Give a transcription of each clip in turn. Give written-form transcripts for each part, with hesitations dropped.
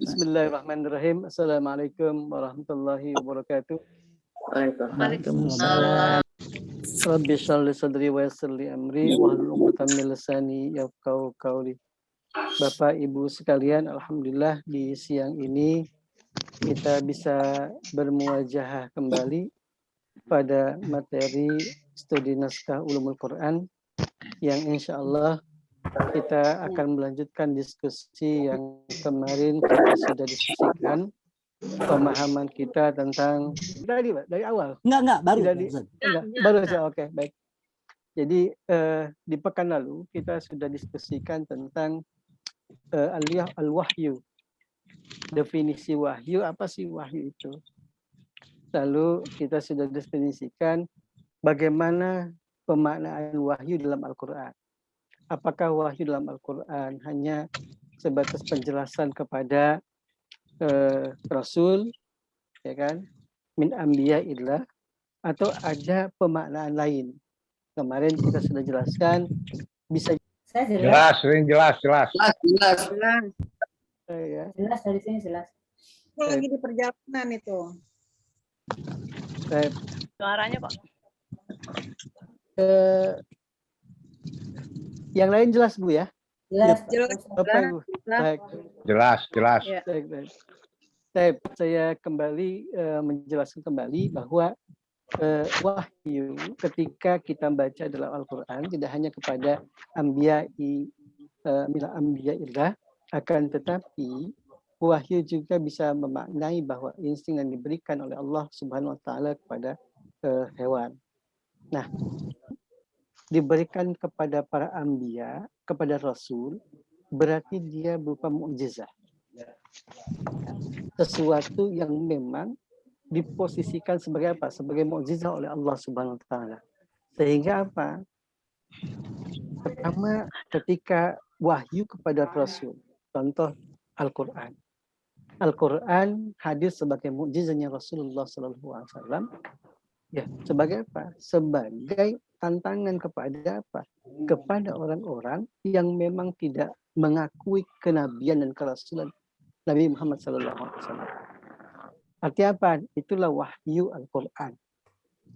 Bismillahirrahmanirrahim. Assalamualaikum warahmatullahi wabarakatuh. Waalaikumsalam. Rabbi shrah li sadri wa yassir li amri wahlul 'uqdatam min lisani yafqahu qawli. Bapak Ibu sekalian, alhamdulillah di siang ini kita bisa bermuajahah kembali pada materi studi naskah ulumul Quran yang insya Allah kita akan melanjutkan diskusi yang kemarin kita sudah diskusikan pemahaman kita tentang dari awal. Enggak, baru. Baru saja. Oke, baik. Jadi di pekan lalu kita sudah diskusikan tentang al-wahyu. Definisi wahyu, apa sih wahyu itu? Lalu kita sudah definisikan bagaimana pemaknaan wahyu dalam Al-Qur'an. Apakah wahyu dalam Al-Quran hanya sebatas penjelasan kepada Rasul, ya kan, min anbiya'illah, atau ada pemaknaan lain? Kemarin kita sudah jelaskan, bisa jelas. Ya. Jelas dari sini jelas. Lagi di perjalanan itu. Suaranya kok. Yang lain jelas Bu ya? Jelas. Bapak Ibu. Baik. Jelas. Baik. Saya kembali menjelaskan kembali bahwa wahyu ketika kita baca dalam Al-Quran tidak hanya kepada anbiya'illah, akan tetapi wahyu juga bisa memaknai bahwa insting yang diberikan oleh Allah Subhanahu wa taala kepada hewan. Nah, diberikan kepada para anbiya, kepada rasul, berarti dia berupa mukjizat. Sesuatu yang memang diposisikan sebagai apa? Sebagai mukjizat oleh Allah Subhanahu wa taala. Sehingga apa? Pertama, ketika wahyu kepada rasul, contoh Al-Qur'an. Al-Qur'an hadir sebagai mukjizatnya Rasulullah SAW. Ya, sebagai apa? Sebagai tantangan kepada apa? Kepada orang-orang yang memang tidak mengakui kenabian dan kerasulan Nabi Muhammad SAW. Artinya apa? Itulah wahyu Al-Quran.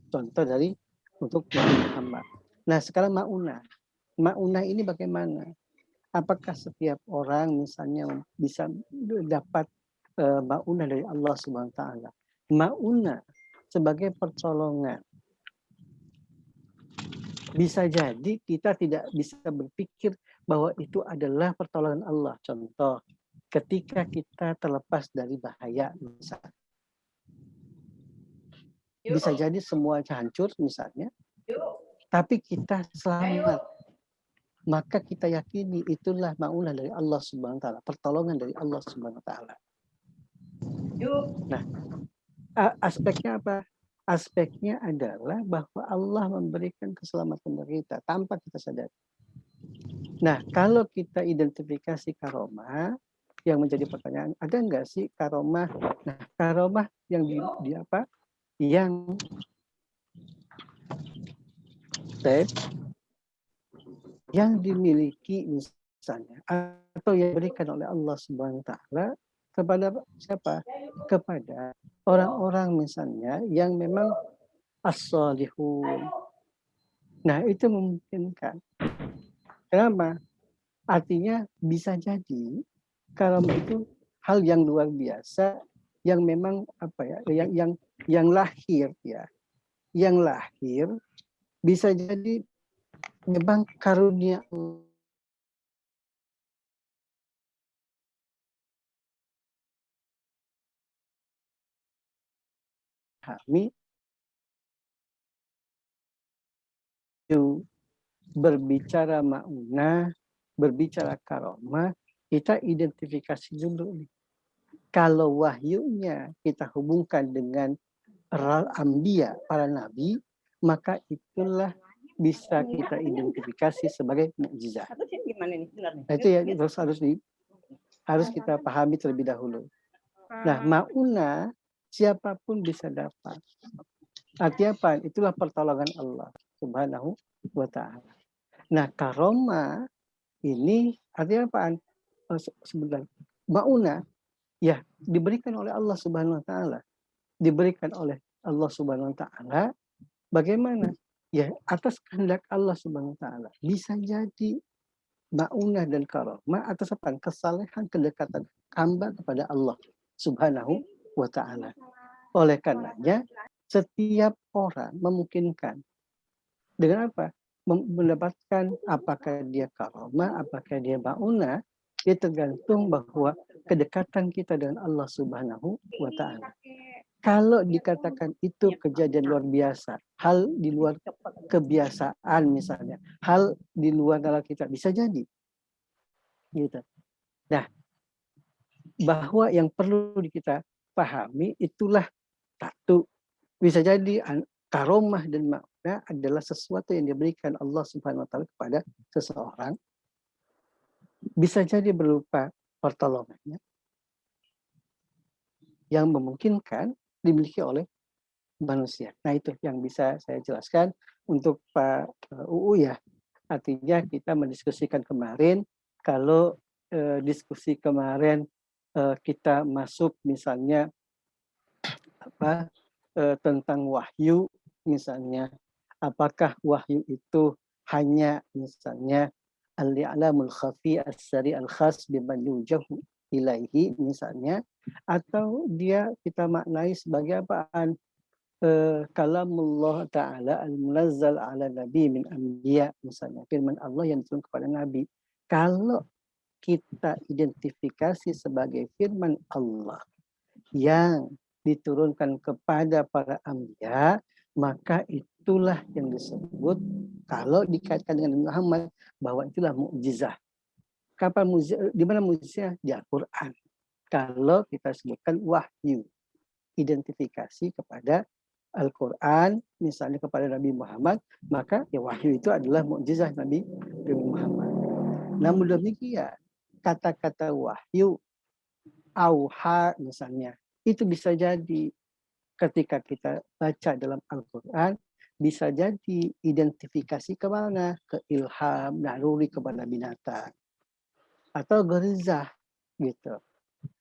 Contoh dari untuk Nabi Muhammad. Nah, sekarang ma'unah. Ma'unah ini bagaimana? Apakah setiap orang misalnya bisa dapat ma'unah dari Allah Subhanahu wa taala? Ma'unah sebagai pertolongan. Bisa jadi kita tidak bisa berpikir bahwa itu adalah pertolongan Allah. Contoh, ketika kita terlepas dari bahaya misalnya. Bisa jadi semua hancur misalnya, tapi kita selamat. Maka kita yakini itulah ma'unah dari Allah Subhanahu wa taala, pertolongan dari Allah Subhanahu wa taala. Nah, aspeknya apa? Aspeknya adalah bahwa Allah memberikan keselamatan bagi kita tanpa kita sadari. Nah, kalau kita identifikasi karomah, yang menjadi pertanyaan, ada nggak sih karomah? Nah, karomah yang di apa? Yang dimiliki misalnya atau yang diberikan oleh Allah Subhanahu wa taala kepada siapa? Kepada orang-orang misalnya yang memang as-salihun. Nah, itu memungkinkan. Kenapa? Artinya bisa jadi karamah itu hal yang luar biasa yang memang apa ya? Yang lahir ya. Yang lahir bisa jadi memang karunia kami berbicara ma'unah, berbicara karomah, kita identifikasi dulu nih. Kalau wahyunya kita hubungkan dengan anbiya, para nabi, maka itulah bisa kita identifikasi sebagai mukjizat. Nah, itu ya harus kita pahami terlebih dahulu. Nah, ma'unah siapapun bisa dapat. Artinya apa? Itulah pertolongan Allah Subhanahu wa taala. Nah, karomah ini artinya apa? Sebenarnya ma'unah ya diberikan oleh Allah Subhanahu wa taala. Diberikan oleh Allah Subhanahu wa taala bagaimana? Ya atas kehendak Allah Subhanahu wa taala. Bisa jadi maunah dan karamah atas apa? Kesalehan kedekatan hamba kepada Allah Subhanahu wa taala. Oleh karenanya setiap orang memungkinkan dengan apa? Mendapatkan apakah dia karamah, apakah dia maunah, itu tergantung bahwa kedekatan kita dengan Allah Subhanahu wa taala. Kalau dikatakan itu kejadian luar biasa, hal di luar kebiasaan misalnya, hal di luar nalar kita bisa jadi. Gitu. Nah, bahwa yang perlu kita pahami itulah satu, bisa jadi karomah dan makna adalah sesuatu yang diberikan Allah Subhanahu wa taala kepada seseorang. Bisa jadi berupa pertolongannya yang memungkinkan dimiliki oleh manusia. Nah, itu yang bisa saya jelaskan untuk Pak UU ya. Artinya kita mendiskusikan kemarin, kalau diskusi kemarin kita masuk misalnya apa tentang wahyu misalnya, apakah wahyu itu hanya misalnya al-i'lamul khafi as-sari al-khas biman yujahu ilaihi misalnya, atau dia kita maknai sebagai apaan? Kalamullah ta'ala al-munazzal ala nabi min anbiya misalnya, firman Allah yang diturunkan kepada nabi. Kalau kita identifikasi sebagai firman Allah yang diturunkan kepada para anbiya, maka itulah yang disebut kalau dikaitkan dengan Muhammad bahwa itulah mukjizah. Kapan mukjizah? Di mana mukjizah? Di Al-Qur'an. Kalau kita sebutkan wahyu, identifikasi kepada Al-Quran, misalnya kepada Nabi Muhammad, maka ya wahyu itu adalah mukjizat Nabi Muhammad. Namun demikian, kata-kata wahyu, auha misalnya, itu bisa jadi ketika kita baca dalam Al-Quran, bisa jadi identifikasi kemana? Ke ilham, naluri kepada binatang. Atau gerizah, gitu.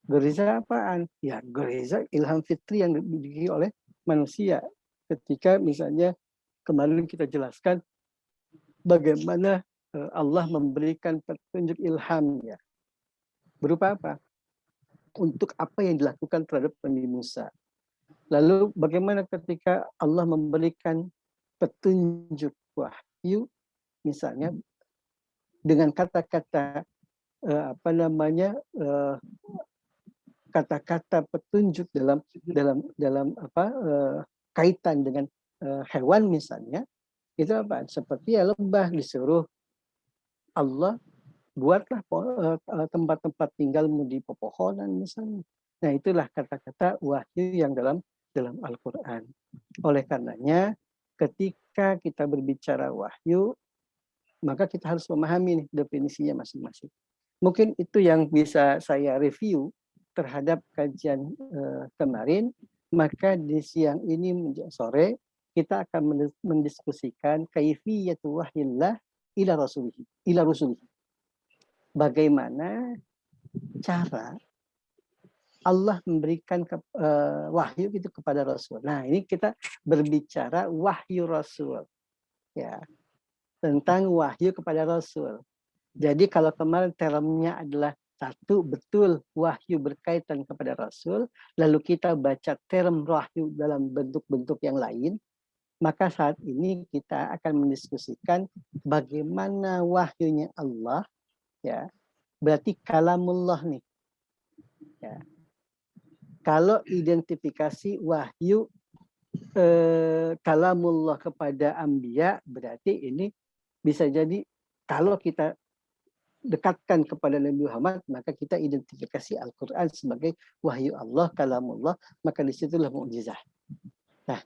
Gerizah apaan? Ya gerizah ilham fitri yang dimiliki oleh manusia. Ketika misalnya kemarin kita jelaskan bagaimana Allah memberikan petunjuk ilham ya. Berupa apa? Untuk apa yang dilakukan terhadap Nabi Musa. Lalu bagaimana ketika Allah memberikan petunjuk wahyu misalnya dengan kata-kata apa namanya kata-kata petunjuk dalam apa kaitan dengan hewan misalnya, itu apa? Seperti ya lebah disuruh Allah buatlah tempat-tempat tinggalmu di pepohonan misalnya. Nah, itulah kata-kata wahyu yang dalam Al-Qur'an. Oleh karenanya ketika kita berbicara wahyu, maka kita harus memahami nih definisinya masing-masing. Mungkin itu yang bisa saya review terhadap kajian kemarin. Maka di siang ini sore kita akan mendiskusikan kaifiyatu wahyillah ila rusulihi. Bagaimana cara Allah memberikan wahyu itu kepada Rasul. Nah, ini kita berbicara wahyu Rasul. Ya, tentang wahyu kepada Rasul. Jadi kalau kemarin termnya adalah satu, betul wahyu berkaitan kepada Rasul, lalu kita baca term wahyu dalam bentuk-bentuk yang lain, maka saat ini kita akan mendiskusikan bagaimana wahyunya Allah, ya. Berarti kalamullah nih. Ya. Kalau identifikasi wahyu kalamullah kepada anbiya, berarti ini bisa jadi kalau kita dekatkan kepada Nabi Muhammad, maka kita identifikasi Al-Quran sebagai wahyu Allah, kalamullah, maka disitulah mukjizah. Nah,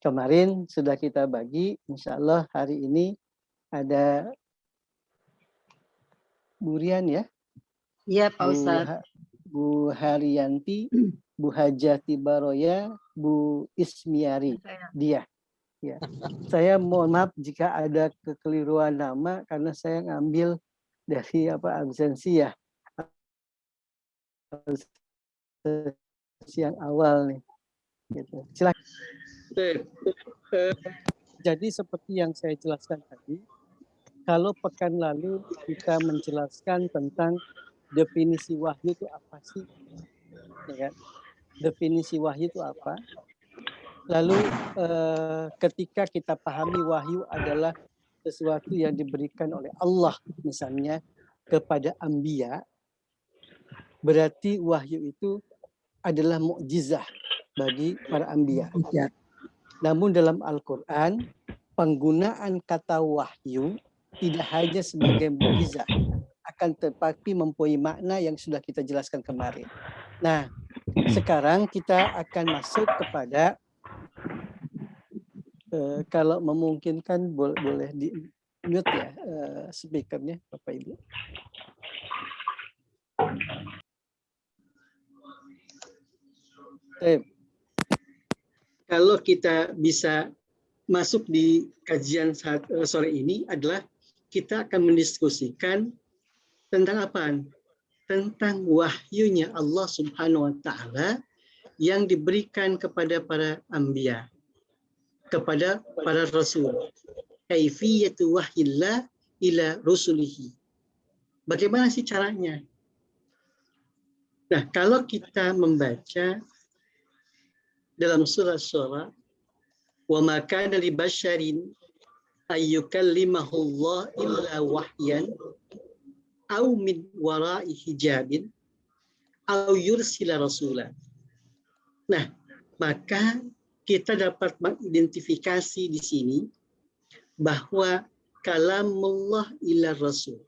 kemarin sudah kita bagi, insya Allah hari ini ada Bu Rian ya? Iya Pak Ustadz. Bu Haryanti, Bu Hajati Baroya, Bu Ismiari, dia. Ya. Saya mohon maaf jika ada kekeliruan nama karena saya ngambil dari absensi ya. sesi yang awal nih. Gitu. Silakan. Jadi seperti yang saya jelaskan tadi, kalau pekan lalu kita menjelaskan tentang definisi wahyu itu apa sih? Ya kan? Definisi wahyu itu apa? Lalu ketika kita pahami wahyu adalah sesuatu yang diberikan oleh Allah misalnya kepada anbiya, berarti wahyu itu adalah mukjizah bagi para anbiya. Namun dalam Al-Quran, penggunaan kata wahyu tidak hanya sebagai mukjizah, akan tetapi mempunyai makna yang sudah kita jelaskan kemarin. Nah, sekarang kita akan masuk kepada kalau memungkinkan boleh di mute ya speakernya Bapak Ibu. Kalau kita bisa masuk di kajian sore ini adalah kita akan mendiskusikan tentang apa? Tentang wahyunya Allah Subhanahu wa taala yang diberikan kepada para anbiya, kepada para rasul. Kaifiyatu wahyillah ila rusulihi. Bagaimana sih caranya? Nah, kalau kita membaca dalam surah Syura, wa ma kana li basyarin ayyukallimahu Allah illa wahyan aw min wara'i hijabin aw yursila rasulan. Nah, maka kita dapat mengidentifikasi di sini bahwa kalamullah ila rasul.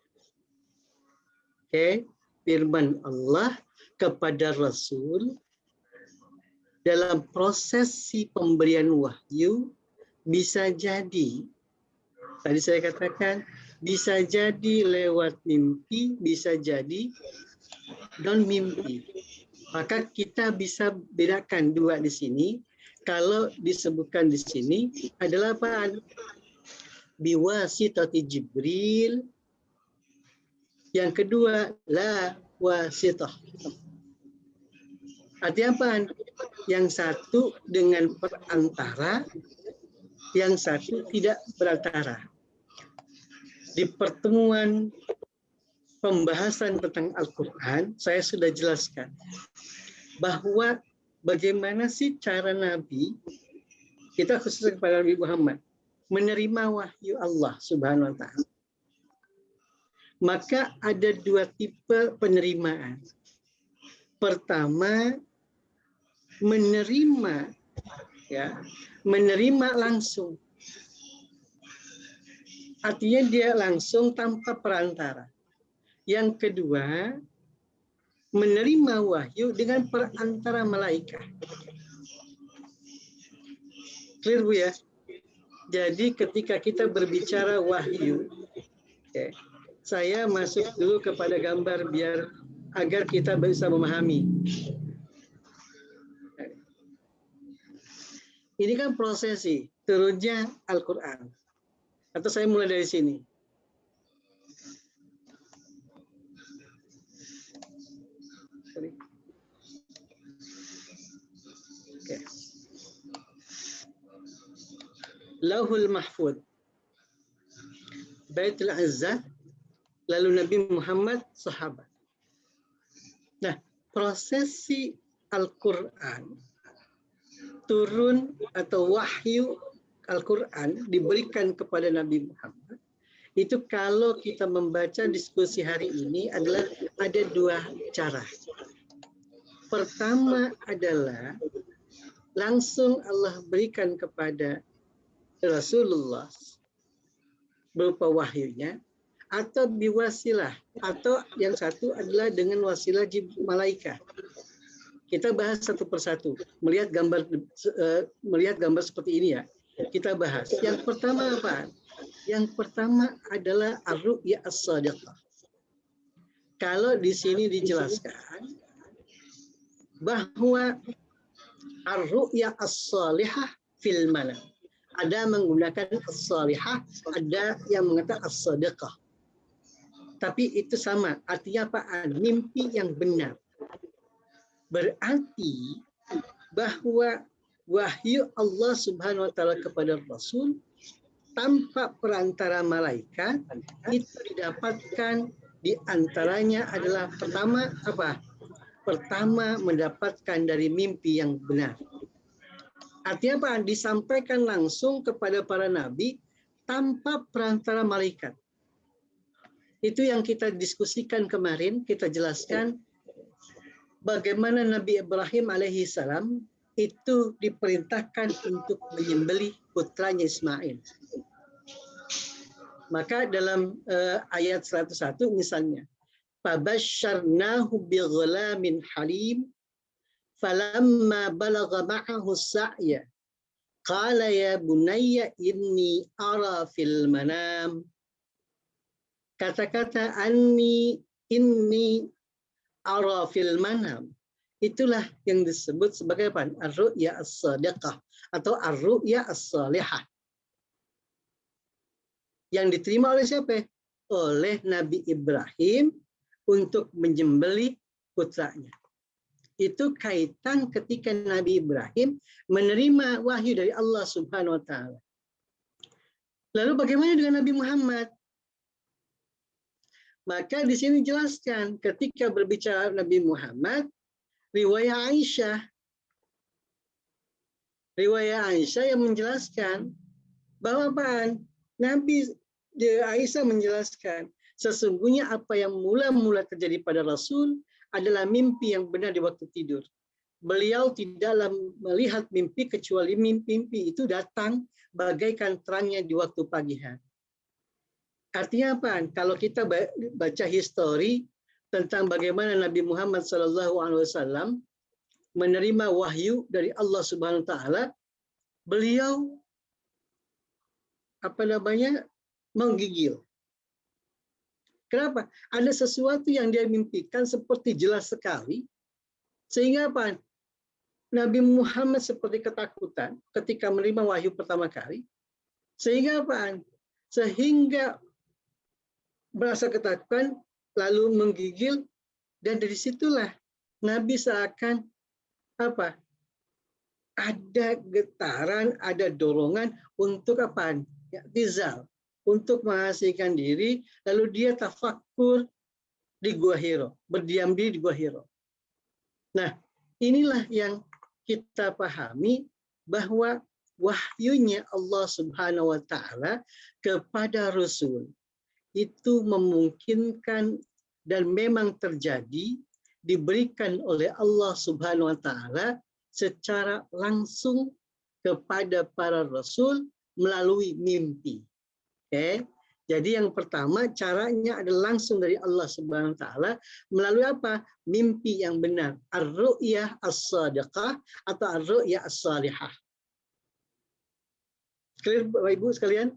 Oke, firman Allah kepada Rasul dalam prosesi pemberian wahyu bisa jadi, tadi saya katakan, bisa jadi lewat mimpi, bisa jadi non mimpi. Maka kita bisa bedakan dua di sini. Kalau disebutkan di sini adalah apa? Biwasitati Jibril. Yang kedua, la wasitah. Artinya apa? Yang satu dengan perantara, yang satu tidak berantara. Di pertemuan pembahasan tentang Al-Quran, saya sudah jelaskan bahwa bagaimana sih cara Nabi, kita khususnya kepada Nabi Muhammad, menerima wahyu Allah Subhanahu wa Ta'ala. Maka ada dua tipe penerimaan. Pertama, menerima langsung. Artinya dia langsung tanpa perantara. Yang kedua, menerima wahyu dengan perantara malaikat. Clear Bu ya? Jadi ketika kita berbicara wahyu, saya masuk dulu kepada gambar biar agar kita bisa memahami. Ini kan prosesi turunnya Al-Quran. Atau saya mulai dari sini. Oke. Lauhul Mahfud, Baitul Izzah, lalu Nabi Muhammad, sahabat. Nah, prosesi Al-Quran turun atau wahyu Al-Quran diberikan kepada Nabi Muhammad. Itu kalau kita membaca diskusi hari ini adalah ada dua cara. Pertama adalah langsung Allah berikan kepada Rasulullah berupa wahyunya, atau biwasilah, atau yang satu adalah dengan wasilah malaikat. Kita bahas satu persatu, melihat gambar seperti ini ya. Kita bahas. Yang pertama apa? Yang pertama adalah ar-ru'ya as-sadiqah. Kalau di sini dijelaskan bahwa ar-ru'ya as-salihah fil manam. Ada menggunakan as-salihah, ada yang mengatakan as-sadiqah. Tapi itu sama, artinya apa? Mimpi yang benar. Berarti bahwa wahyu Allah Subhanahu wa taala kepada Rasul tanpa perantara malaikat itu didapatkan, di antaranya adalah pertama apa? Pertama mendapatkan dari mimpi yang benar. Artinya apa? Disampaikan langsung kepada para nabi tanpa perantara malaikat. Itu yang kita diskusikan kemarin, kita jelaskan bagaimana Nabi Ibrahim alaihi salam itu diperintahkan untuk menyembelih putranya Ismail. Maka dalam ayat 101 misalnya, fabasyarnahu bighulamin halim falamma balagha ma'ahu sa'ya qala ya bunayya inni ara fil manam. Kata-kata inni ara fil manam itulah yang disebut sebagai apa? Ar-ru'ya as-sadiqah atau ar-ru'ya as-salihah. Yang diterima oleh siapa? Oleh Nabi Ibrahim untuk menyembelih putranya. Itu kaitan ketika Nabi Ibrahim menerima wahyu dari Allah Subhanahu wa taala. Lalu bagaimana dengan Nabi Muhammad? Maka di sini jelaskan ketika berbicara Nabi Muhammad, riwayat Aisyah yang menjelaskan bahwa Nabi Aisyah menjelaskan sesungguhnya apa yang mula-mula terjadi pada Rasul adalah mimpi yang benar di waktu tidur. Beliau tidaklah melihat mimpi kecuali mimpi itu datang bagaikan terangnya di waktu pagi hari. Artinya apa? Kalau kita baca histori tentang bagaimana Nabi Muhammad SAW menerima wahyu dari Allah Subhanahu wa taala, beliau menggigil. Kenapa? Ada sesuatu yang dia mimpikan seperti jelas sekali, sehingga apa? Nabi Muhammad seperti ketakutan ketika menerima wahyu pertama kali, sehingga apa? Sehingga merasa ketakutan, lalu menggigil, dan dari situlah Nabi seakan apa? Ada getaran, ada dorongan untuk apa? I'tizal, untuk mengasihkan diri, lalu dia tafakkur di Gua Hiro, berdiam diri di Gua Hiro. Nah, inilah yang kita pahami bahwa wahyunya Allah Subhanahu wa taala kepada Rasul itu memungkinkan dan memang terjadi, diberikan oleh Allah Subhanahu wa taala secara langsung kepada para rasul melalui mimpi. Oke. Jadi yang pertama caranya adalah langsung dari Allah Subhanahu wa taala melalui apa? Mimpi yang benar, ar-ru'yah as-sadiqah atau ar-ru'yah as-salihah. Clear Bapak Ibu sekalian?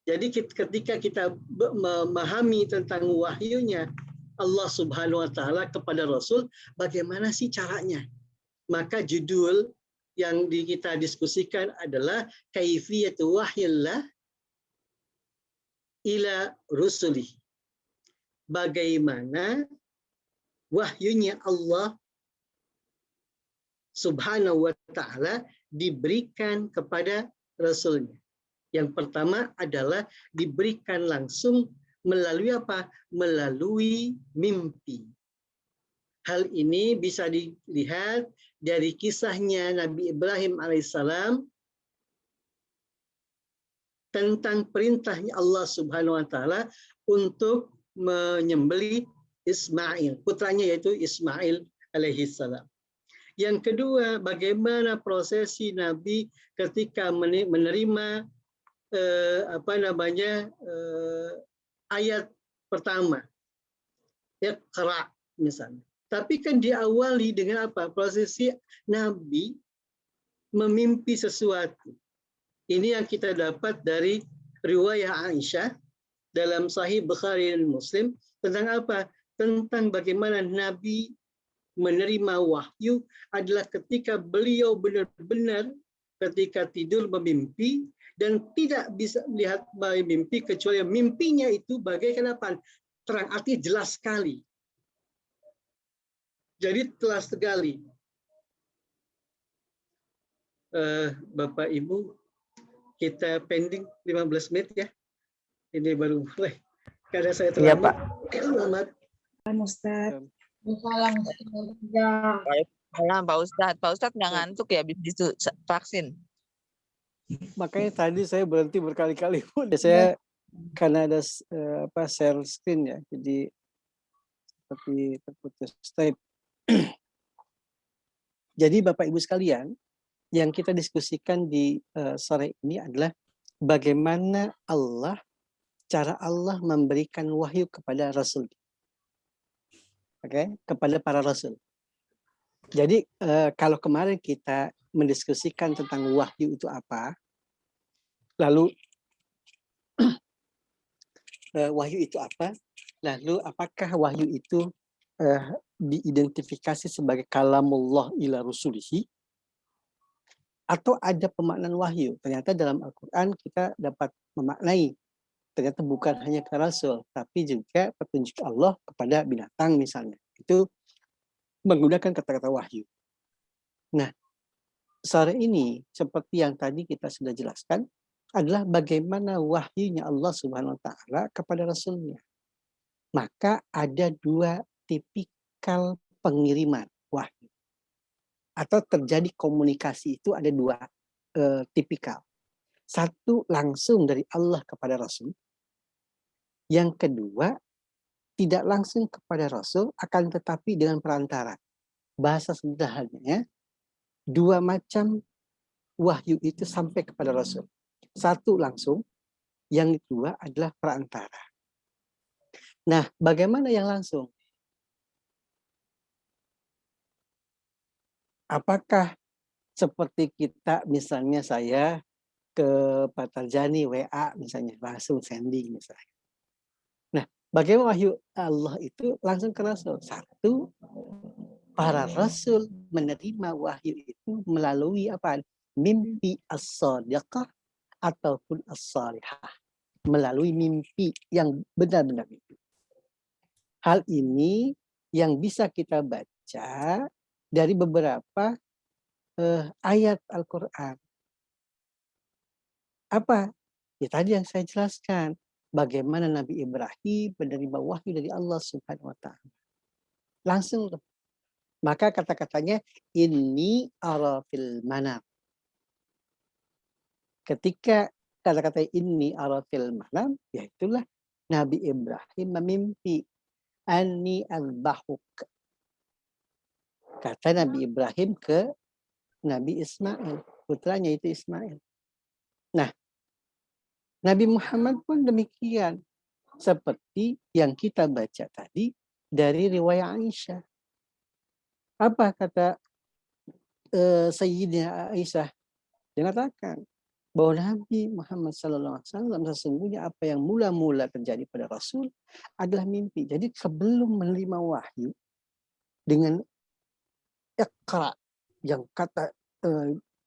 Jadi ketika kita memahami tentang wahyunya Allah Subhanahu wa taala kepada Rasul, bagaimana sih caranya? Maka judul yang kita diskusikan adalah kaifiyatu wahyillah ila rusuli. Bagaimana wahyunya Allah Subhanahu wa taala diberikan kepada Rasulnya. Yang pertama adalah diberikan langsung melalui apa? Melalui mimpi. Hal ini bisa dilihat dari kisahnya Nabi Ibrahim alaihissalam tentang perintahnya Allah Subhanahu wa taala untuk menyembelih Ismail, putranya yaitu Ismail alaihissalam. Yang kedua, bagaimana prosesi Nabi ketika menerima ayat pertama, Iqra misalnya. Tapi kan diawali dengan apa? Prosesi Nabi memimpi sesuatu. Ini yang kita dapat dari riwayat Aisyah dalam Sahih Bukhari dan Muslim tentang apa? Tentang bagaimana Nabi menerima wahyu adalah ketika beliau benar-benar ketika tidur memimpi dan tidak bisa melihat mimpi kecuali mimpinya itu bagaikan apa? Terang, artinya jelas sekali. Jadi telah sekali. Bapak Ibu, kita pending 15 menit ya. Ini baru mulai. Karena saya Iya, terlambat. Pak. Selamat. Ustaz. Salam. Pak Ustadz. Pak Ustadz nggak ngantuk ya habis vaksin? Makanya tadi saya berhenti berkali-kali pun. Saya karena ada share screen ya, jadi seperti terputus tape. Jadi Bapak Ibu sekalian, yang kita diskusikan di sore ini adalah bagaimana cara Allah memberikan wahyu kepada Rasul. Oke, kepada para Rasul. Jadi kalau kemarin kita mendiskusikan tentang wahyu itu apa, lalu wahyu itu apa, lalu apakah wahyu itu diidentifikasi sebagai kalamullah ila rusulihi, atau ada pemaknaan wahyu. Ternyata dalam Al-Quran kita dapat memaknai, ternyata bukan hanya ke Rasul, tapi juga petunjuk Allah kepada binatang misalnya. Itu menggunakan kata-kata wahyu. Nah, sore ini seperti yang tadi kita sudah jelaskan, adalah bagaimana wahyunya Allah Subhanahu wa Ta'ala kepada Rasulnya. Maka ada dua tipikal pengiriman wahyu. Atau terjadi komunikasi itu ada dua tipikal. Satu langsung dari Allah kepada Rasul. Yang kedua tidak langsung kepada Rasul, akan tetapi dengan perantara. Bahasa sederhananya, dua macam wahyu itu sampai kepada Rasul. Satu langsung, yang kedua adalah perantara. Nah, bagaimana yang langsung? Apakah seperti kita, misalnya saya ke Pak Tarjani WA misalnya, langsung sending misalnya. Nah, bagaimana wahyu Allah itu langsung ke Rasul? Satu, para Rasul menerima wahyu itu melalui apa? Mimpi as-sadiqah ataupun as-salihah. Melalui mimpi yang benar-benar mimpi. Hal ini yang bisa kita baca dari beberapa ayat Al-Quran. Apa? Ya tadi yang saya jelaskan. Bagaimana Nabi Ibrahim menerima wahyu dari Allah Subhanahu wa Ta'ala. Langsung. Maka kata-katanya, inni ara fil manam. Ketika kata-kata inni ara fil manam, ya itulah Nabi Ibrahim memimpi. Anni al-bahuk. Kata Nabi Ibrahim ke Nabi Ismail. Putranya itu Ismail. Nah, Nabi Muhammad pun demikian. Seperti yang kita baca tadi dari riwayat Aisyah. Apa kata Sayyidina Aisyah? Dia katakan bahwa Nabi Muhammad SAW sesungguhnya apa yang mula-mula terjadi pada Rasul adalah mimpi. Jadi sebelum menerima wahyu dengan Iqra yang kata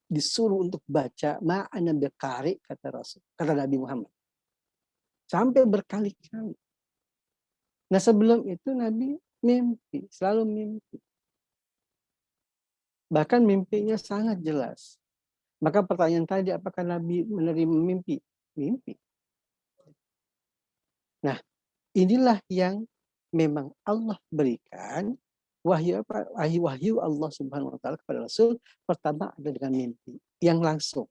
disuruh untuk baca ma'ana biqari kata Rasul, kata Nabi Muhammad. Sampai berkali-kali. Nah sebelum itu Nabi mimpi, selalu mimpi. Bahkan mimpinya sangat jelas. Maka pertanyaan tadi, apakah Nabi menerima mimpi? Mimpi. Nah, inilah yang memang Allah berikan wahyu apa? Wahyu Allah Subhanahu wa Ta'ala kepada Rasul pertama ada dengan mimpi yang langsung.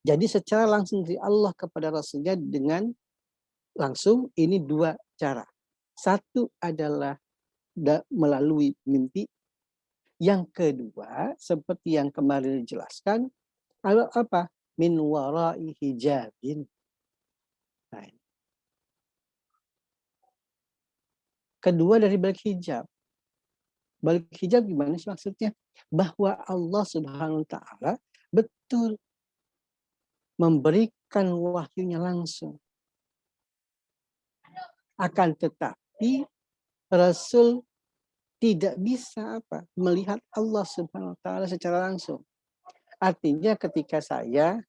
Jadi secara langsung dari Allah kepada Rasulnya dengan langsung ini dua cara. Satu adalah melalui mimpi. Yang kedua, seperti yang kemarin dijelaskan, adalah apa? Min warai hijabin. Nah, kedua dari balik hijab. Balik hijab gimana sih maksudnya? Bahwa Allah Subhanahu wa Ta'ala betul memberikan wahyunya langsung. Akan tetapi Rasul tidak bisa melihat Allah Subhanahu wa Ta'ala secara langsung. Artinya ketika saya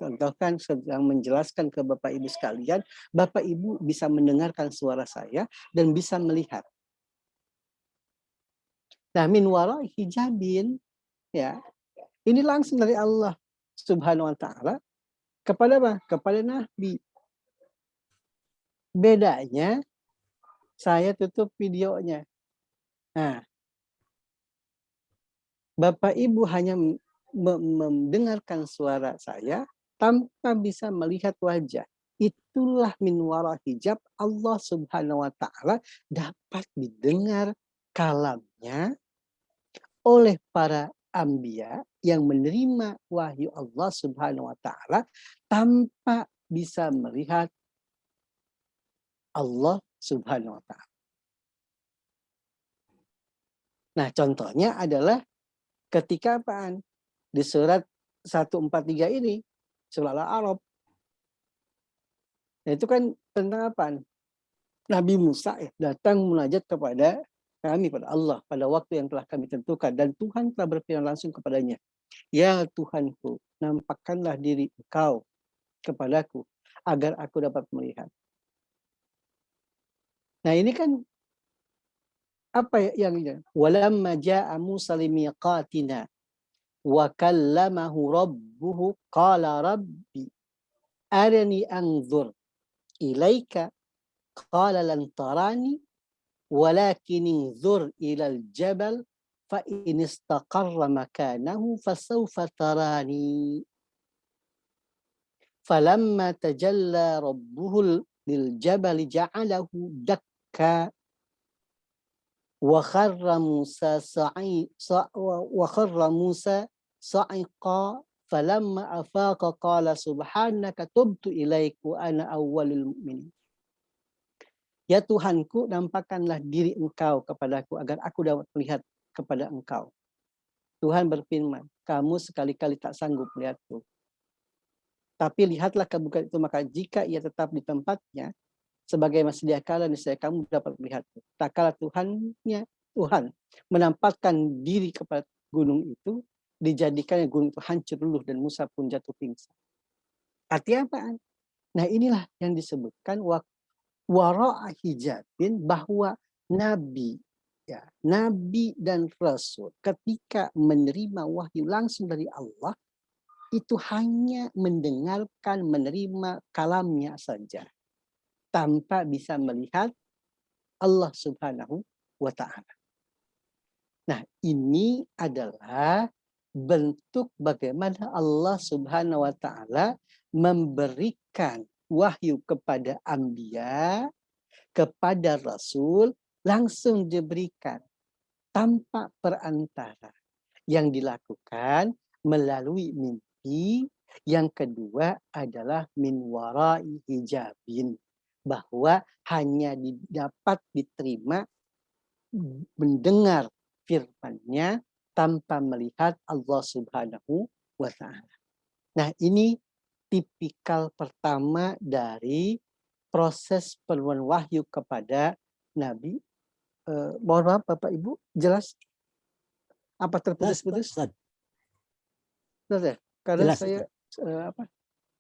contohkan sedang menjelaskan ke Bapak Ibu sekalian, Bapak Ibu bisa mendengarkan suara saya dan bisa melihat. Nah, min wara'i hijabin, ya, ini langsung dari Allah Subhanahu wa taala kepada apa? Kepada Nabi. Bedanya saya tutup videonya. Nah, Bapak Ibu hanya mendengarkan suara saya tanpa bisa melihat wajah. Itulah min wara hijab, Allah Subhanahu wa taala dapat didengar kalamnya oleh para anbiya yang menerima wahyu Allah Subhanahu wa taala tanpa bisa melihat Allah Subhanahu wa taala. Nah, contohnya adalah ketika apaan? Di surat 143 ini, surah Al-A'raf. Nah, itu kan tentang apaan? Nabi Musa datang munajat kepada kami, pada Allah, pada waktu yang telah kami tentukan. Dan Tuhan telah berfirman langsung kepadanya, ya Tuhanku, nampakkanlah diri engkau kepadaku, agar aku dapat melihat. Nah, ini kan apa yang ini? Walamma ja'a Musa limiqatina wa kallamahu rabbuhu qala rabbi arini anzur ilaika qala lan tarani walakin anzur ilal jabal fa in istaqarra makanahu fasawfa tarani falamma tajalla rabbuhu lil jabali ja'alahu dakka wa kharra Musa sa'iqa falamma afaqa qala subhanaka tubtu ilaiku ana awwalul mu'minin. Ya Tuhanku, nampakkanlah diri engkau kepadaku agar aku dapat melihat kepada engkau. Tuhan berfirman, kamu sekali-kali tak sanggup melihatku. Tapi lihatlah ke bukit itu, maka jika ia tetap di tempatnya, sebagai sedia kala niscaya kamu dapat melihatku. Tak kala Tuhan menampakkan diri kepada gunung itu, dijadikan gunung itu hancur luluh dan Musa pun jatuh pingsan. Artinya apaan? Nah, inilah yang disebutkan wara'a hijabin, bahwa nabi dan rasul ketika menerima wahyu langsung dari Allah itu hanya mendengarkan, menerima kalamnya saja tanpa bisa melihat Allah Subhanahu wa taala. Nah, ini adalah bentuk bagaimana Allah Subhanahu wa taala memberikan wahyu kepada anbiya, kepada rasul, langsung diberikan tanpa perantara. Yang dilakukan melalui mimpi. Yang kedua adalah min wara'i hijabin, bahwa hanya dapat diterima mendengar firman-Nya tanpa melihat Allah Subhanahu wa taala. Nah, ini tipikal pertama dari proses penurunan wahyu kepada Nabi. Mohon maaf Bapak Ibu, jelas apa terputus-putus? Jelas ya? Karena jelas, saya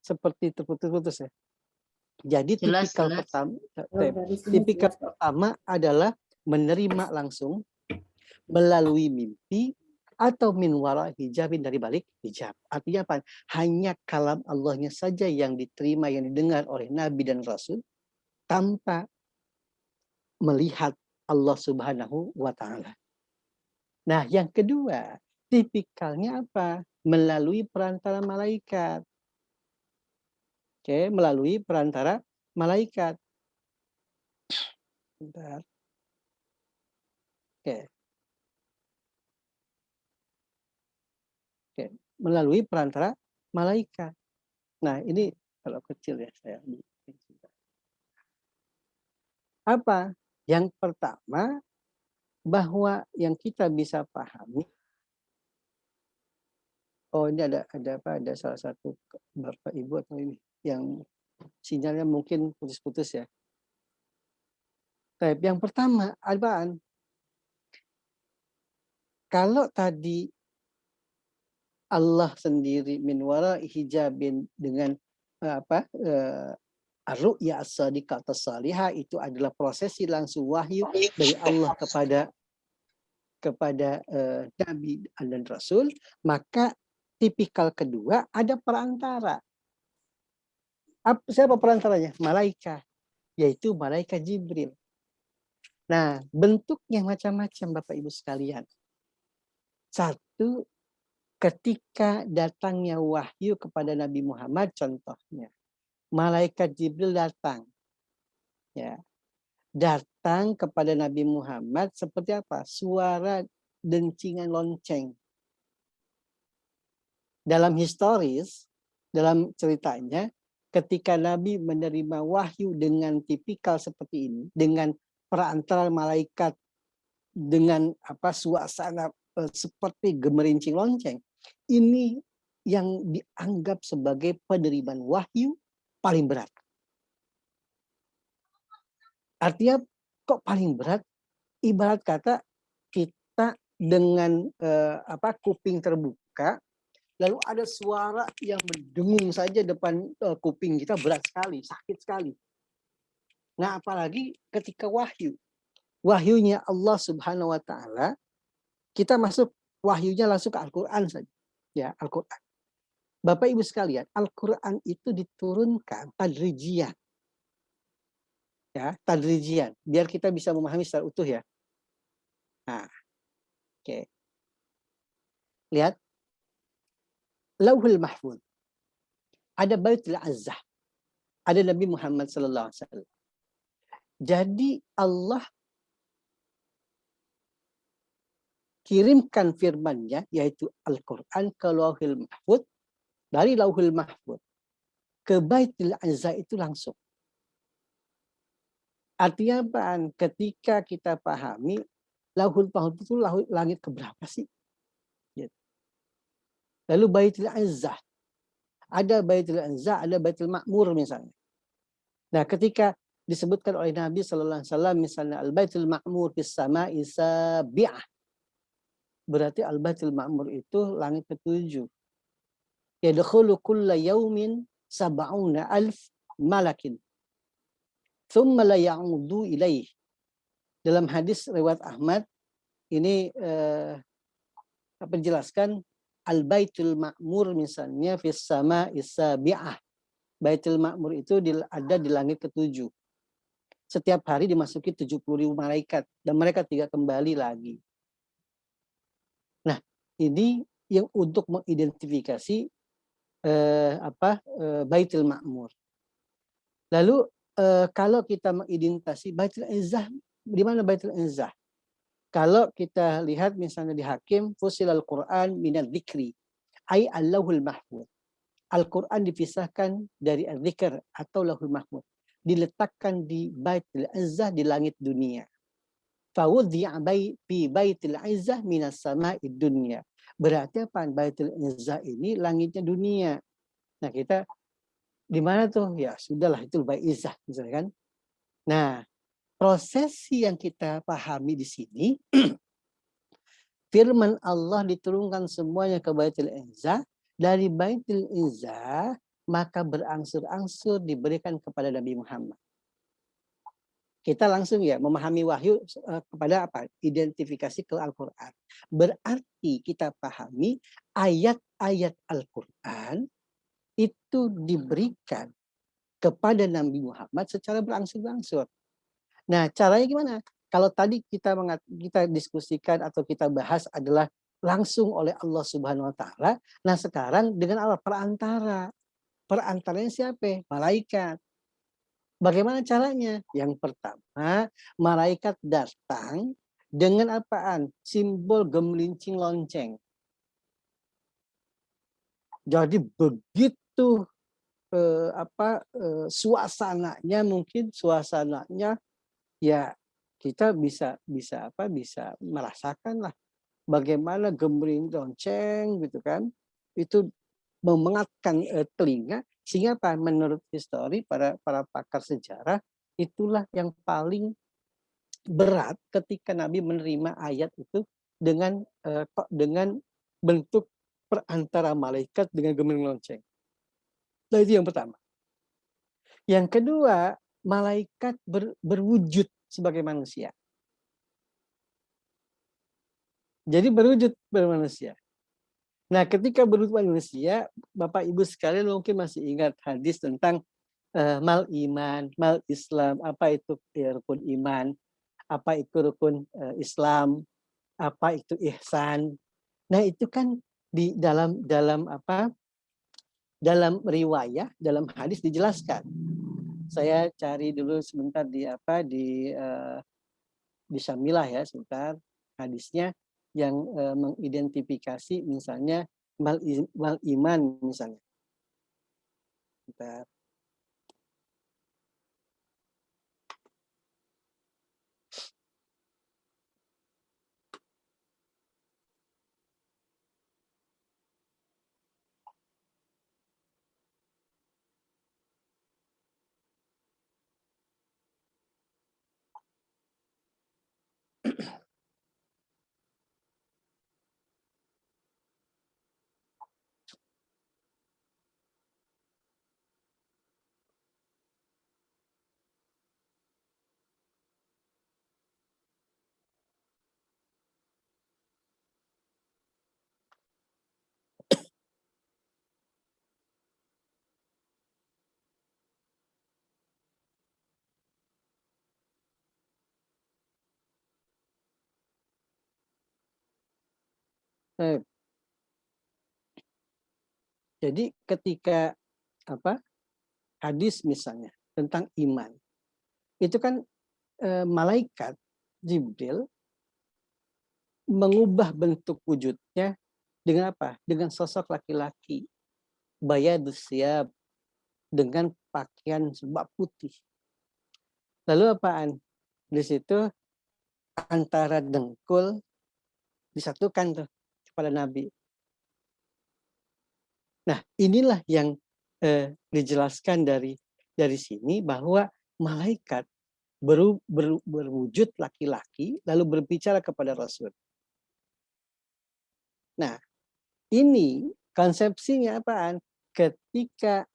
seperti terputus-putus ya. Jadi tipikal pertama adalah menerima langsung melalui mimpi atau min wara hijabin, dari balik hijab. Artinya apa? Hanya kalam Allahnya saja yang diterima, yang didengar oleh Nabi dan Rasul tanpa melihat Allah Subhanahu wa taala. Nah, yang kedua, tipikalnya apa? Melalui perantara malaikat. Oke, melalui perantara malaikat. Bentar. Oke. Oke, melalui perantara malaikat. Nah, ini kalau kecil ya saya. Apa? Yang pertama, bahwa yang kita bisa pahami, oh ini ada salah satu Bapak Ibu atau ini yang sinyalnya mungkin putus-putus ya. Tapi yang pertama, apaan? Kalau tadi Allah sendiri min wara hijabin dengan ar-ru'ya as-sadiqah as-salihah, itu adalah prosesi langsung wahyu dari Allah kepada kepada Nabi dan Rasul, maka tipikal kedua ada perantara. Siapa perantaranya? Malaikat, yaitu malaikat Jibril. Nah, bentuknya macam-macam Bapak Ibu sekalian. Satu, ketika datangnya wahyu kepada Nabi Muhammad, contohnya malaikat Jibril datang, ya, datang kepada Nabi Muhammad seperti apa? Suara dencingan lonceng. Dalam historis, dalam ceritanya, ketika Nabi menerima wahyu dengan tipikal seperti ini, dengan perantara malaikat, dengan suasana seperti gemerincing lonceng, ini yang dianggap sebagai penerimaan wahyu paling berat. Artinya kok paling berat? Ibarat kata kita dengan kuping terbuka, lalu ada suara yang mendengung saja depan kuping kita, berat sekali, sakit sekali. Nah, apalagi ketika wahyu. Wahyunya Allah Subhanahu wa taala, kita masuk wahyunya langsung ke Al-Qur'an saja. Ya, Al-Qur'an. Bapak Ibu sekalian, Al-Qur'an itu diturunkan tadrijian. Ya, tadrijian, biar kita bisa memahami secara utuh ya. Nah, oke. Lihat. Lauhul Mahfuz. Ada Baitul Azzah. Ada Nabi Muhammad sallallahu alaihi wasallam. Jadi Allah kirimkan firman-Nya yaitu Al-Qur'an ke Lauhul Mahfuz, dari Lauhul Mahfuz ke Baitul Azzah itu langsung. Artinya apa? Ketika kita pahami Lauhul Mahfuz itu langit keberapa sih? Lalu Baitul Azzah. Ada Baitul Azzah, ada Baitul Ma'mur misalnya. Nah, ketika disebutkan oleh Nabi sallallahu alaihi wasallam misalnya Al-Baitul Ma'mur fis sama'i sabi'ah. Berarti Al-Baitul Ma'mur itu langit ke-7. Yadkhulu kulla yaumin sab'una alf malakin. Thumma la ya'udu ilaih. Dalam hadis riwayat Ahmad ini penjelaskan Al-Baitul Ma'mur misalnya fis sama'i sabi'ah. Baitul Ma'mur itu ada di langit ke-7. Setiap hari dimasuki 70.000 malaikat dan mereka tidak kembali lagi. Nah, ini yang untuk mengidentifikasi Baitul Ma'mur. Lalu kalau kita mengidentifikasi Baitul Izzah, di mana Baitul Izzah? Kalau kita lihat misalnya di Hakim, fusilal Quran minal dzikri, ai Allahul Mahfuz. Al-Quran dipisahkan dari Al-Zikr atau Lauhul Mahfuz. Diletakkan di Baitul Izzah di langit dunia. Fawudhi'a fi Baitul Izzah minas sama'id dunya. Berarti apa? Baitul Izzah ini langitnya dunia. Nah, kita di mana tuh? Ya, sudahlah itu Baitul Izzah misalnya kan. Nah, prosesi yang kita pahami di sini firman Allah diturunkan semuanya ke Baitul Izzah. Dari Baitul Izzah maka berangsur-angsur diberikan kepada Nabi Muhammad. Kita langsung ya memahami wahyu kepada apa? Identifikasi ke Al-Qur'an. Berarti kita pahami ayat-ayat Al-Qur'an itu diberikan kepada Nabi Muhammad secara berangsur-angsur. Nah, caranya gimana? Kalau tadi kita diskusikan atau kita bahas adalah langsung oleh Allah Subhanahu wa taala. Nah, sekarang dengan apa? Perantara. Perantaranya siapa? Malaikat. Bagaimana caranya? Yang pertama, malaikat datang dengan apaan? Simbol gemelincing lonceng. Jadi begitu suasananya ya kita bisa merasakan lah bagaimana gemering lonceng gitu kan, itu memengatkan telinga, sehingga apa? Menurut histori para pakar sejarah, itulah yang paling berat ketika Nabi menerima ayat itu dengan bentuk perantara malaikat dengan gemering lonceng. Nah, itu yang pertama. Yang kedua, malaikat berwujud sebagai manusia. Jadi berwujud bermanusia. Nah, ketika berwujud manusia, Bapak Ibu sekalian mungkin masih ingat hadis tentang mal iman, mal Islam, apa itu rukun iman, apa itu rukun Islam, apa itu ihsan. Nah, itu kan di dalam apa? Dalam riwayah, dalam hadis dijelaskan. Saya cari dulu sebentar di apa di Syamilah ya sebentar hadisnya yang mengidentifikasi misalnya mal iman misalnya. Sebentar. Eh, Jadi ketika apa hadis misalnya tentang iman itu kan malaikat Jibril mengubah bentuk wujudnya dengan apa? Dengan sosok laki-laki, bayadus siab, dengan pakaian sebab putih. Lalu apaan? Di situ antara dengkul disatukan tuh kepada Nabi. Nah, inilah yang dijelaskan dari sini bahwa malaikat berwujud laki-laki lalu berbicara kepada Rasul. Nah, ini konsepsinya apaan? Ketika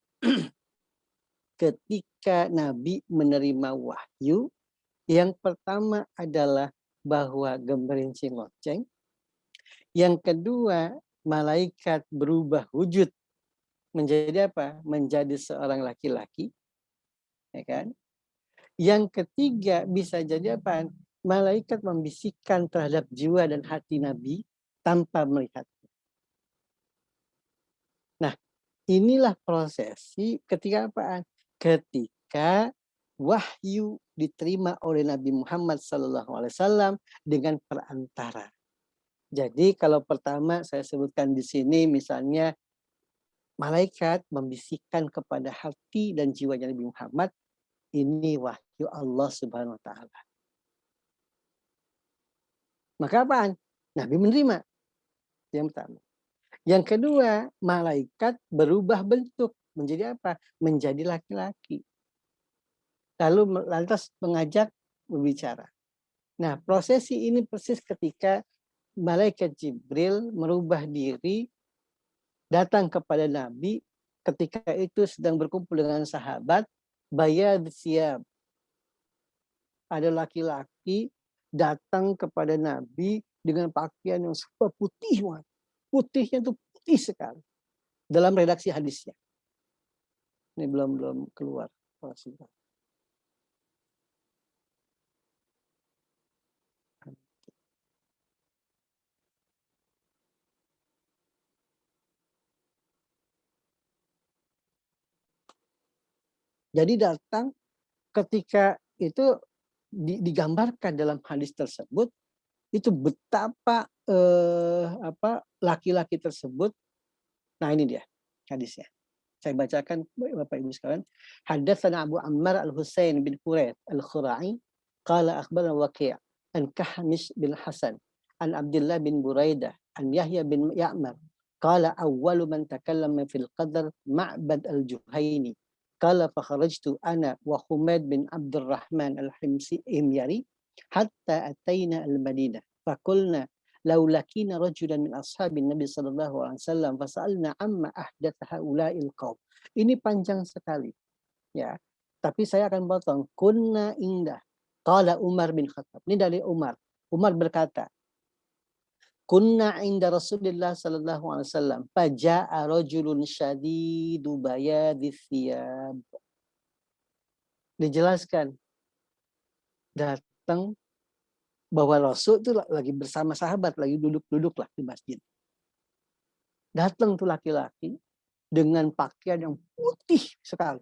Nabi menerima wahyu, yang pertama adalah bahwa gemerincing lonceng, yang kedua malaikat berubah wujud menjadi apa? Menjadi seorang laki-laki, ya kan? Yang ketiga bisa jadi apa? Malaikat membisikkan terhadap jiwa dan hati Nabi tanpa melihat. Nah, inilah prosesi ketika apaan? Ketika wahyu diterima oleh Nabi Muhammad SAW dengan perantara. Jadi kalau pertama saya sebutkan di sini misalnya malaikat membisikkan kepada hati dan jiwanya Nabi Muhammad, ini wahyu Allah Subhanahu wa taala. Maka apaan? Nabi menerima. Yang pertama. Yang kedua, malaikat berubah bentuk menjadi apa? Menjadi laki-laki. Lalu lantas mengajak berbicara. Nah, prosesi ini persis ketika malaikat Jibril merubah diri datang kepada Nabi ketika itu sedang berkumpul dengan sahabat, bayad siab. Ada laki-laki datang kepada Nabi dengan pakaian yang super putih. Putihnya itu putih sekali. Dalam redaksi hadisnya. Ini belum keluar. Jadi datang ketika itu digambarkan dalam hadis tersebut itu betapa laki-laki tersebut. Nah ini dia hadisnya. Saya bacakan Bapak Ibu sekalian. Hadatsana Abu Ammar Al-Husain bin Quraid Al-Khura'i qala akhbarana Waqi' an Kahmis bin Hasan an Abdullah bin Buraidah an Yahya bin Ya'mar qala awwalu man takallama fil qadar Ma'bad Al-Juhaini qala fa kharajtu ana wa Humaid bin Abdurrahman Al-Himsi Himyari hatta ataina Al-Madinah faqulna لو لقينا رجلا من أصحاب النبي صلى الله عليه وسلم فسألنا عما أحدث هؤلاء القوم. Ini panjang sekali, ya. Tapi saya akan potong. Kunna indah. Qala Umar bin Khattab. Ini dari Umar. Umar berkata, kunna inda Rasulillah sallallahu alaihi wasallam faja'a rajulun syadidu bayadis thiyab. Dijelaskan datang bahwa Rasul itu lagi bersama sahabat, lagi duduk-duduk lah di masjid. Datang tuh laki-laki dengan pakaian yang putih sekali.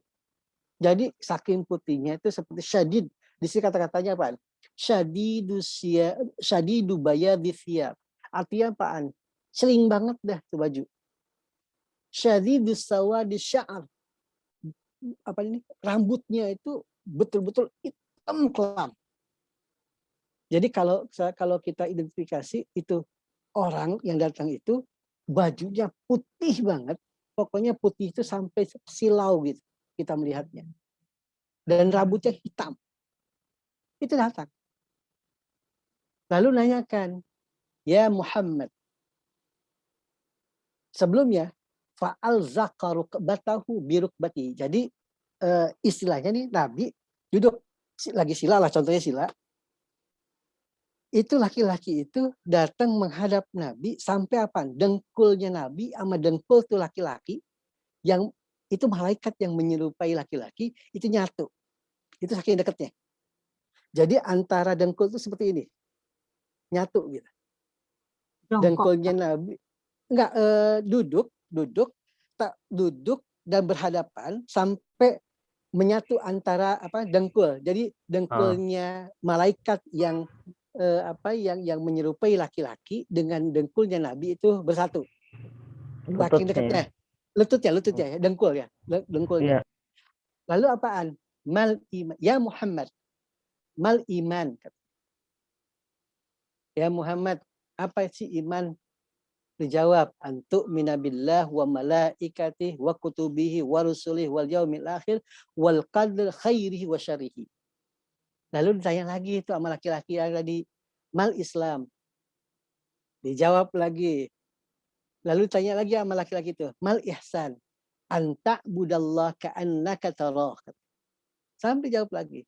Jadi saking putihnya itu seperti syadid. Di sini kata-katanya apa? Syadidu bayadis thiyab. Artinya apaan? Sering banget dah tuh baju. Syadidus sawadi sya'ar. Apa ini? Rambutnya itu betul-betul hitam kelam. Jadi kalau kita identifikasi itu orang yang datang itu bajunya putih banget, pokoknya putih itu sampai silau gitu kita melihatnya. Dan rambutnya hitam. Itu datang. Lalu nanyakan, ya Muhammad. Sebelumnya fa'al zakaru batahu birukbati. Jadi istilahnya nih Nabi duduk lagi sila lah, contohnya sila. Itu laki-laki itu datang menghadap Nabi sampai apa? Dengkulnya Nabi sama dengkul tuh laki-laki yang itu malaikat yang menyerupai laki-laki itu nyatu. Itu saking dekatnya. Jadi antara dengkul itu seperti ini. Nyatu gitu. Dengkulnya Nabi enggak duduk dan berhadapan sampai menyatu antara dengkul. Jadi dengkulnya malaikat yang yang menyerupai laki-laki dengan dengkulnya Nabi itu bersatu. Saking dekatnya. Lututnya, dengkul ya, dengkulnya. Iya. Lalu apaan? Mal iman. Ya Muhammad. Mal iman. Ya Muhammad, apa sih iman? Dijawab, antu minabillah wa malaikatih wa kutubihi wa rusulih wal yaumil akhir wal qadr khairihi wa syarihi. Lalu ditanya lagi itu sama laki-laki yang tadi, mal Islam. Dijawab lagi. Lalu tanya lagi sama laki-laki itu, mal ihsan. Anta budallah ka'annaka tarah. Sampai jawab lagi.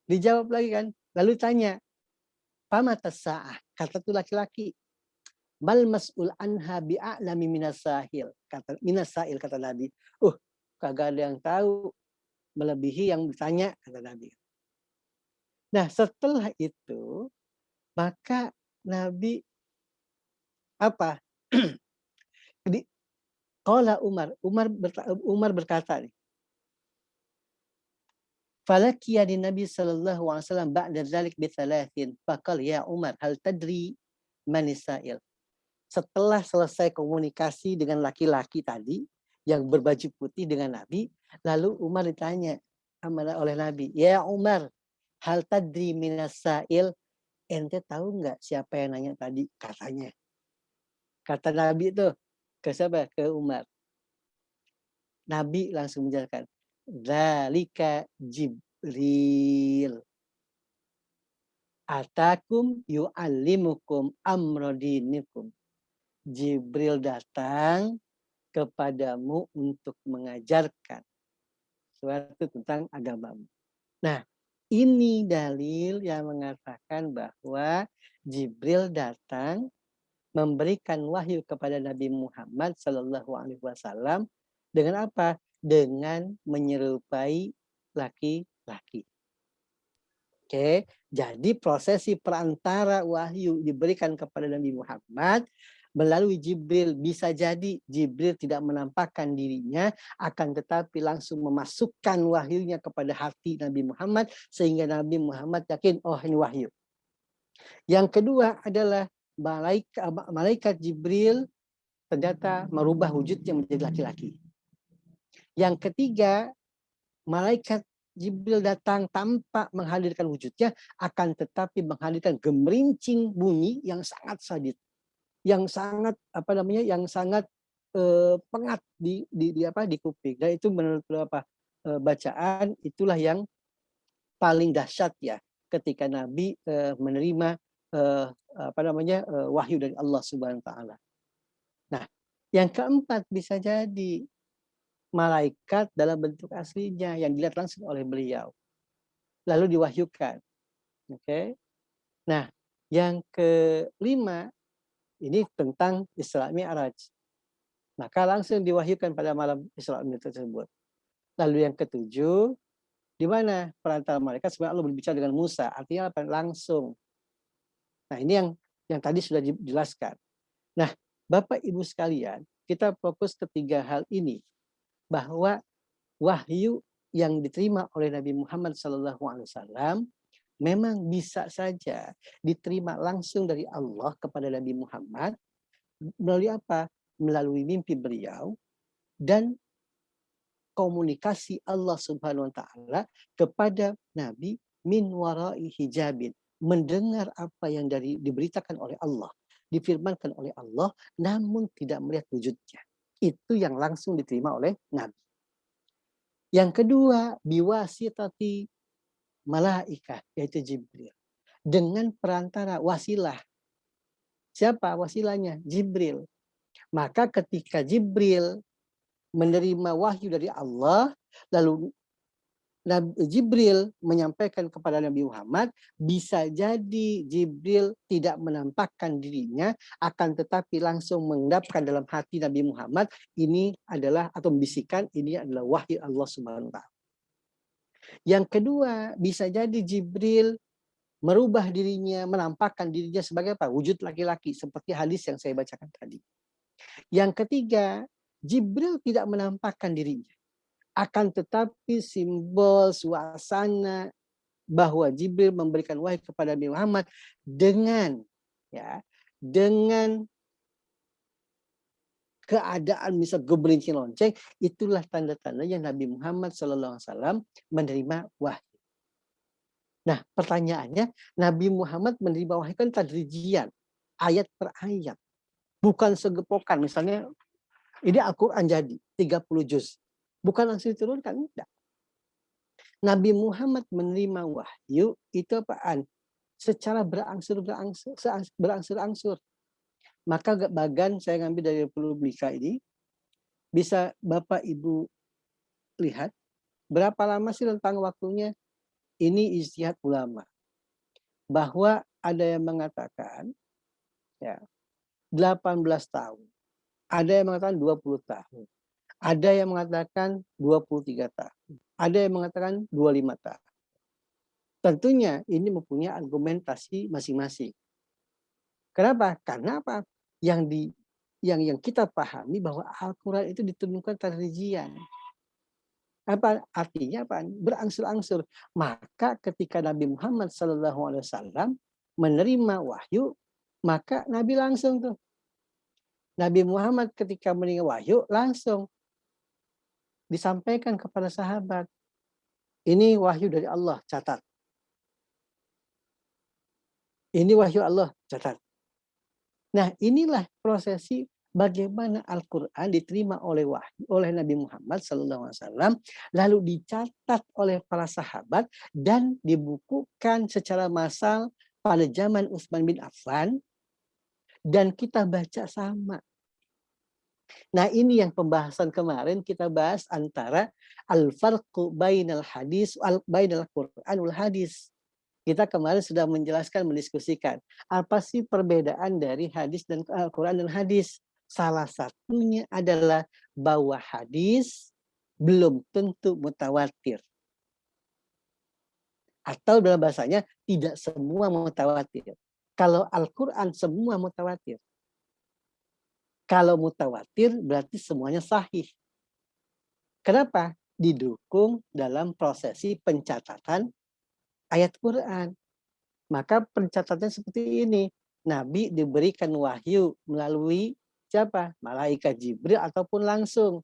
Dijawab lagi kan. Lalu tanya, pamatas sa'ah. Kata tuh laki-laki. Bal mas'ul anha bi'a'lami minasail. Minasail kata Nabi. Kagak ada yang tahu melebihi yang ditanya kata Nabi. Nah setelah itu maka Nabi apa? Qala Umar berkata nih. Falakiya di Nabi sallallahu alaihi wasallam ba'da dzalik bi thalathin. Faqal ya Umar hal tadri manisail. Setelah selesai komunikasi dengan laki-laki tadi yang berbaju putih dengan Nabi, lalu Umar ditanya oleh Nabi, ya Umar, hal tadri minasail, ente tahu nggak siapa yang nanya tadi? Katanya. Kata Nabi itu ke siapa? Ke Umar. Nabi langsung menjelaskan, dzalika Jibril. Atakum yu'allimukum amrodinikum. Jibril datang kepadamu untuk mengajarkan sesuatu tentang agamamu. Nah, ini dalil yang mengatakan bahwa Jibril datang memberikan wahyu kepada Nabi Muhammad Sallallahu Alaihi Wasallam dengan apa? Dengan menyerupai laki-laki. Oke, jadi prosesi perantara wahyu diberikan kepada Nabi Muhammad melalui Jibril. Bisa jadi Jibril tidak menampakkan dirinya, akan tetapi langsung memasukkan wahyunya kepada hati Nabi Muhammad sehingga Nabi Muhammad yakin, oh ini wahyu. Yang kedua adalah malaikat Jibril ternyata merubah wujudnya menjadi laki-laki. Yang ketiga, malaikat Jibril datang tanpa menghadirkan wujudnya, akan tetapi menghadirkan gemerincing bunyi yang sangat sadid, yang sangat yang sangat pengat di kuping. Dan itu menurut bacaan itulah yang paling dahsyat ya ketika Nabi menerima wahyu dari Allah Subhanahu wa taala. Nah, yang keempat bisa jadi malaikat dalam bentuk aslinya yang dilihat langsung oleh beliau. Lalu diwahyukan. Oke. Nah, yang kelima Ini tentang Isra Mi'raj. Maka langsung diwahyukan pada malam Isra Mi'raj tersebut. Lalu yang ketujuh, di mana perantara malaikat sebenarnya Allah berbicara dengan Musa, artinya apa? Langsung. Nah, ini yang tadi sudah dijelaskan. Nah, Bapak Ibu sekalian, kita fokus ketiga hal ini, bahwa wahyu yang diterima oleh Nabi Muhammad SAW memang bisa saja diterima langsung dari Allah kepada Nabi Muhammad melalui apa? Melalui mimpi beliau dan komunikasi Allah Subhanahu wa taala kepada Nabi min warai hijabin, mendengar apa yang diberitakan oleh Allah, difirmankan oleh Allah namun tidak melihat wujudnya. Itu yang langsung diterima oleh Nabi. Yang kedua, biwasitati malaikat, yaitu Jibril. Dengan perantara wasilah. Siapa wasilahnya? Jibril. Maka ketika Jibril menerima wahyu dari Allah, lalu Jibril menyampaikan kepada Nabi Muhammad, bisa jadi Jibril tidak menampakkan dirinya, akan tetapi langsung mengendapkan dalam hati Nabi Muhammad, ini adalah, atau membisikkan, ini adalah wahyu Allah Subhanahu wa taala. Yang kedua, bisa jadi Jibril merubah dirinya, menampakkan dirinya sebagai apa? Wujud laki-laki, seperti hadis yang saya bacakan tadi. Yang ketiga, Jibril tidak menampakkan dirinya. Akan tetapi simbol suasana bahwa Jibril memberikan wahyu kepada Nabi Muhammad dengan keadaan misal geberincing lonceng, itulah tanda-tandanya Nabi Muhammad SAW menerima wahyu. Nah, pertanyaannya, Nabi Muhammad menerima wahyu kan tadrijian, ayat per ayat, bukan segepokan. Misalnya ini Al-Quran jadi 30 juz. Bukan langsung diturunkan, enggak. Nabi Muhammad menerima wahyu itu apaan? Secara berangsur-angsur. Maka bagan saya ngambil dari Publika ini, bisa Bapak Ibu lihat berapa lama sih rentang waktunya. Ini ijtihad ulama. Bahwa ada yang mengatakan 18 tahun. Ada yang mengatakan 20 tahun. Ada yang mengatakan 23 tahun. Ada yang mengatakan 25 tahun. Tentunya ini mempunyai argumentasi masing-masing. Kenapa? Karena apa? Yang kita pahami bahwa Al-Quran itu diturunkan tadrijian. Apa artinya? Apa? Berangsur-angsur. Maka ketika Nabi Muhammad SAW menerima wahyu, maka Nabi langsung tuh. Nabi Muhammad ketika menerima wahyu langsung disampaikan kepada sahabat. Ini wahyu dari Allah, catat. Ini wahyu Allah, catat. Nah, inilah prosesi bagaimana Al-Quran diterima oleh Nabi Muhammad SAW, lalu dicatat oleh para sahabat dan dibukukan secara massal pada zaman Utsman bin Affan, dan kita baca sama. Nah, ini yang pembahasan kemarin kita bahas antara al-farqu bainal hadis bainal Qur'an wal hadis. Kita kemarin sudah menjelaskan, mendiskusikan apa sih perbedaan dari hadis dan Al-Qur'an dan hadis. Salah satunya adalah bahwa hadis belum tentu mutawatir. Atau dalam bahasanya tidak semua mutawatir. Kalau Al-Qur'an semua mutawatir. Kalau mutawatir berarti semuanya sahih. Kenapa? Didukung dalam prosesi pencatatan ayat Quran. Maka pencatatannya seperti ini. Nabi diberikan wahyu melalui siapa? Malaikat Jibril ataupun langsung.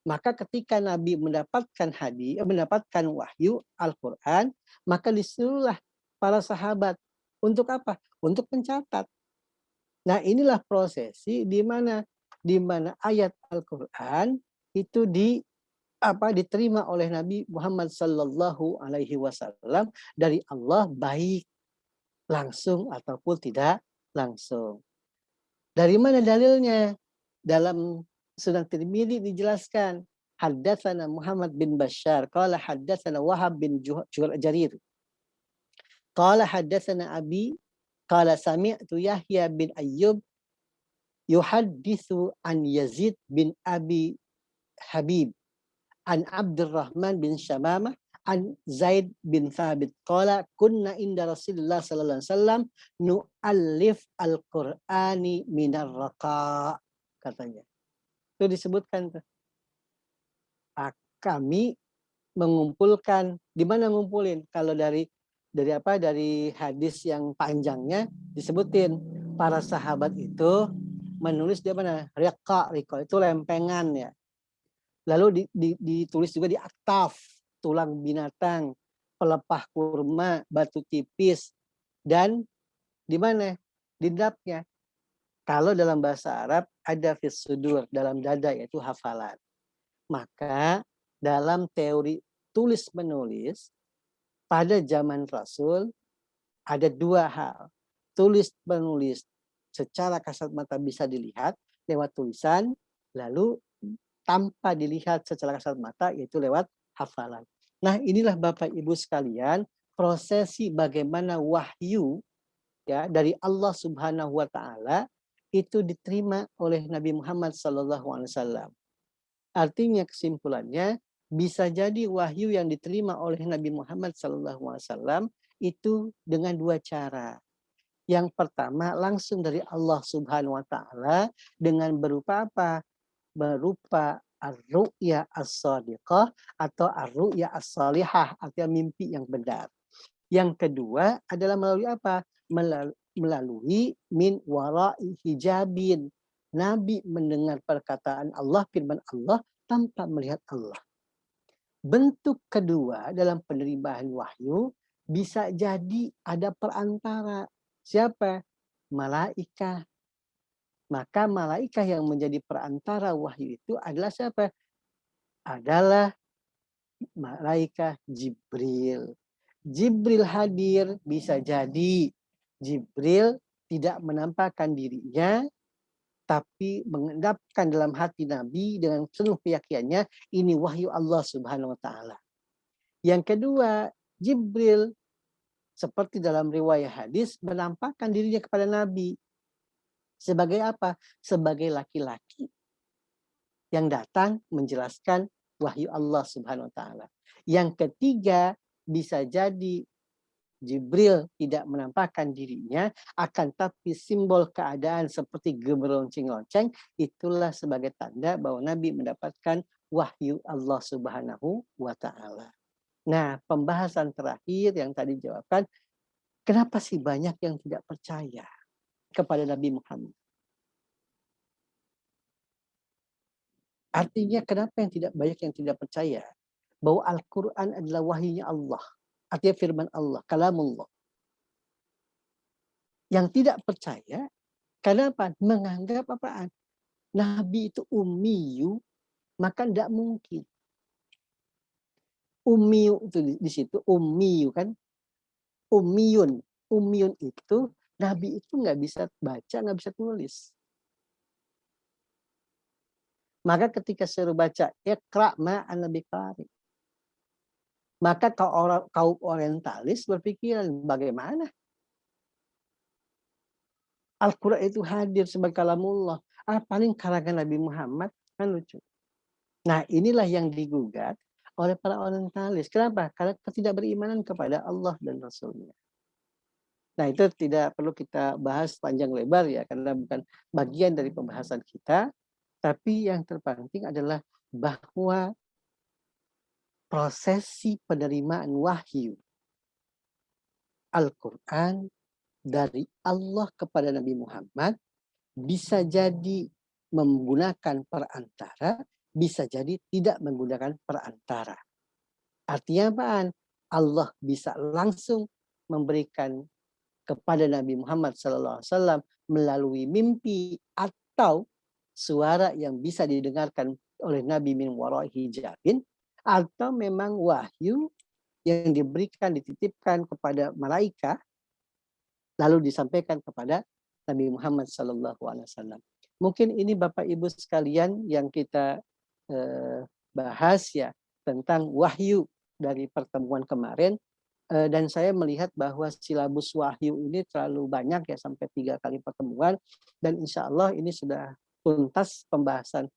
Maka ketika Nabi mendapatkan wahyu Al-Quran, maka disuruhlah para sahabat untuk apa? Untuk mencatat. Nah, inilah prosesi di mana ayat Al-Quran itu diterima oleh Nabi Muhammad Sallallahu Alaihi Wasallam dari Allah, baik langsung ataupun tidak langsung. Dari mana dalilnya? Dalam Sunan Tirmidzi dijelaskan, haddatsana Muhammad bin Bashar qala haddatsana Wahab bin Jarir qala haddatsana Abi qala sami'tu Yahya bin Ayyub yuhadditsu an Yazid bin Abi Habib an Abdurrahman bin Syamamah an Zaid bin Thabit qala kunna inda Rasulillah sallallahu alaihi wasallam nu'allif al-Qur'ani minar raqa, katanya. Itu disebutkan tuh. Kami mengumpulkan, di mana ngumpulin? Kalau dari hadis yang panjangnya disebutin para sahabat itu menulis di mana? Riqa itu lempengan ya. Lalu ditulis juga di aktaf, tulang binatang, pelepah kurma, batu tipis, dan di mana? Di dapnya. Kalau dalam bahasa Arab ada fis sudur, dalam dada, yaitu hafalan. Maka dalam teori tulis menulis pada zaman Rasul ada dua hal. Tulis menulis secara kasat mata bisa dilihat lewat tulisan, lalu tanpa dilihat secara kasat mata yaitu lewat hafalan. Nah, inilah Bapak Ibu sekalian prosesi bagaimana wahyu ya dari Allah Subhanahu wa taala itu diterima oleh Nabi Muhammad SAW. Artinya kesimpulannya bisa jadi wahyu yang diterima oleh Nabi Muhammad SAW itu dengan dua cara. Yang pertama langsung dari Allah Subhanahu wa taala dengan berupa apa? Berupa ar-ru'ya as-shadiqah atau ar-ru'ya as-salihah, artinya mimpi yang benar. Yang kedua adalah melalui apa? Melalui min wara'i hijabin. Nabi mendengar perkataan Allah, firman Allah tanpa melihat Allah. Bentuk kedua dalam penerimaan wahyu bisa jadi ada perantara. Siapa? Malaikat. Maka malaikat yang menjadi perantara wahyu itu adalah siapa? Adalah malaikat Jibril. Jibril hadir bisa jadi Jibril tidak menampakkan dirinya, tapi mengendapkan dalam hati Nabi dengan seluruh keyakinannya ini wahyu Allah Subhanahu wa taala. Yang kedua, Jibril seperti dalam riwayat hadis menampakkan dirinya kepada Nabi sebagai apa? Sebagai laki-laki yang datang menjelaskan wahyu Allah Subhanahu wa taala. Yang ketiga, bisa jadi Jibril tidak menampakkan dirinya, akan tapi simbol keadaan seperti gemelonceng-lonceng, itulah sebagai tanda bahwa Nabi mendapatkan wahyu Allah Subhanahu wa taala. Nah, pembahasan terakhir yang tadi jawabkan, kenapa sih banyak yang tidak percaya kepada Nabi Muhammad? Artinya kenapa yang tidak banyak yang tidak percaya bahwa Al-Quran adalah wahyunya Allah, artinya firman Allah, kalamullah. Yang tidak percaya, karena apa? Menganggap apaan? Nabi itu ummiyu, maka tidak mungkin. Ummiyu itu di situ, ummiyu kan? Ummiyun. Ummiyun itu, Nabi itu nggak bisa baca, nggak bisa tulis. Maka ketika suruh baca, Iqra ma'an nabi qari. Maka kaum orientalis berpikiran bagaimana Al-Quran itu hadir sebagai kalamullah. Paling karangan Nabi Muhammad, kan lucu. Nah, inilah yang digugat oleh para orientalis. Kenapa? Karena ketidakberimanan kepada Allah dan Rasulnya. Nah, itu tidak perlu kita bahas panjang lebar ya, karena bukan bagian dari pembahasan kita. Tapi yang terpenting adalah bahwa prosesi penerimaan wahyu Al-Quran dari Allah kepada Nabi Muhammad bisa jadi menggunakan perantara, bisa jadi tidak menggunakan perantara. Artinya apaan? Allah bisa langsung memberikan kepada Nabi Muhammad SAW melalui mimpi atau suara yang bisa didengarkan oleh Nabi min wara'i hijabin, atau memang wahyu yang diberikan, dititipkan kepada malaikat lalu disampaikan kepada Nabi Muhammad SAW. Mungkin ini Bapak Ibu sekalian yang kita bahas ya tentang wahyu dari pertemuan kemarin. dan saya melihat bahwa silabus wahyu ini terlalu banyak ya, sampai 3 kali pertemuan, dan insya Allah ini sudah tuntas pembahasan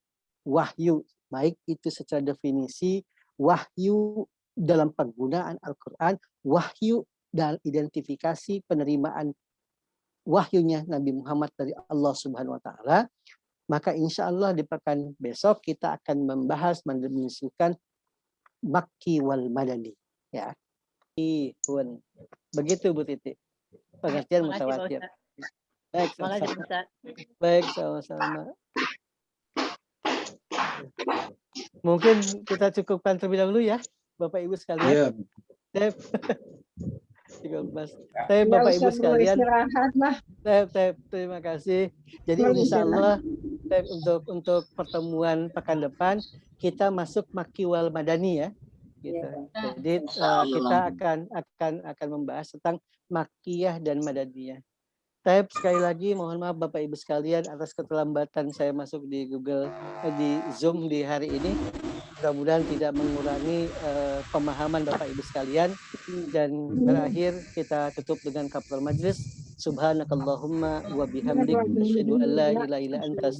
wahyu, baik itu secara definisi, wahyu dalam penggunaan Al-Quran, wahyu dan identifikasi penerimaan wahyunya Nabi Muhammad dari Allah Subhanahu wa Ta'ala. Maka insya Allah di pekan besok kita akan membahas, mendefinisikan Makki wal Madani, ya. Begitu Bu Titi, pengertian Terima kasih, Pak mutawatir. Ustadz. Baik, Terima kasih, sama-sama. Ustadz. Baik, sama-sama. Mungkin kita cukupkan terlebih dahulu ya, Bapak Ibu sekalian. Iya. Tep. Bapak Ibu sekalian. Terima kasih. Jadi insya Allah untuk pertemuan pekan depan kita masuk Makki wal Madani ya. Gitu. Jadi kita akan membahas tentang Makkiyah dan Madaniyah. Sekali lagi mohon maaf Bapak Ibu sekalian atas keterlambatan saya masuk di di Zoom di hari ini. Mudah-mudahan tidak mengurangi pemahaman Bapak Ibu sekalian. Dan terakhir kita tutup dengan kafaratul majlis. Subhanakallahumma wa bihamdik asyhadu an la ilaha illa anta